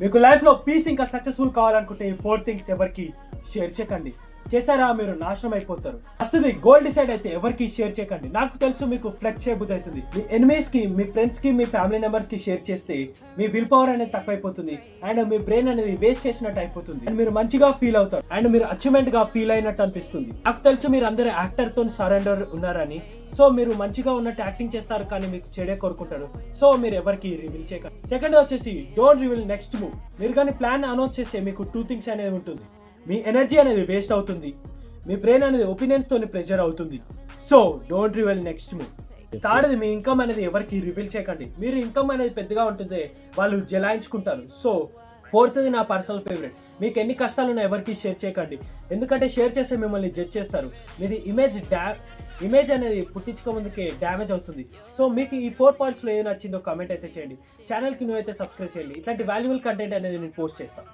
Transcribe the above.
మీకు లైఫ్లో పీస్ ఇంకా సక్సెస్ఫుల్ కావాలనుకుంటే ఈ 4 థింగ్స్ ఎవరికి షేర్ చేయకండి. చేశారా మీరు నాశనం అయిపోతారు. ఫస్ట్ది గోల్ డిసైడ్ అయితే ఎవరికి షేర్ చేయకండి. నాకు తెలుసు మీకు ఫ్లెక్స్ చేయబుద్ధి అవుతుంది. మీ ఎనిమీస్ కి, మీ ఫ్రెండ్స్ కి, మీ ఫ్యామిలీ మెంబర్స్ కి షేర్ చేస్తే మీ విల్ పవర్ అనేది తక్కువైపోతుంది అండ్ మీ బ్రెయిన్ అనేది వేస్ట్ చేసినట్టు అయిపోతుంది. మీరు మంచిగా ఫీల్ అవుతారు అండ్ మీరు అచీవ్మెంట్ గా ఫీల్ అయినట్టు అనిపిస్తుంది. నాకు తెలుసు మీరు అందరూ యాక్టర్ తో సరెండర్ ఉన్నారని. సో మీరు మంచిగా ఉన్నట్టు యాక్టింగ్ చేస్తారు కానీ మీకు చెడే కోరుకుంటారు. సో మీరు ఎవరికి రివీల్ చేయకండి. సెకండ్ వచ్చేసి డోంట్ రివీల్ నెక్స్ట్ మూవ్. మీరు కానీ ప్లాన్ అనౌన్స్ చేస్తే మీకు 2 థింగ్స్ అనేది ఉంటుంది. మీ ఎనర్జీ అనేది వేస్ట్ అవుతుంది, మీ బ్రెయిన్ అనేది ఒపీనియన్స్ తోని ప్రెషర్ అవుతుంది. So don't reveal next move. థర్డ్ది మీ ఇన్కమ్ అనేది ఎవరికి రివీల్ చేయకండి. మీరు ఇన్కమ్ అనేది పెద్దగా ఉంటుంది, వాళ్ళు జలాయించుకుంటారు. సో ఫోర్త్ది నా పర్సనల్ ఫేవరెట్, మీకు ఎన్ని కష్టాలు ఉన్నా ఎవరికి షేర్ చేయకండి. ఎందుకంటే షేర్ చేస్తే మిమ్మల్ని జడ్జ్ చేస్తారు. మీది ఇమేజ్ అనేది పుట్టించుకో ముందుకే డ్యామేజ్ అవుతుంది. సో మీకు ఈ 4 పాయింట్స్లో ఏది నచ్చిందో కామెంట్ అయితే చేయండి. ఛానల్కి నువ్వైతే సబ్స్క్రైబ్ చేయండి. ఇట్లాంటి వాల్యుబుల్ కంటెంట్ అనేది నేను పోస్ట్ చేస్తాను.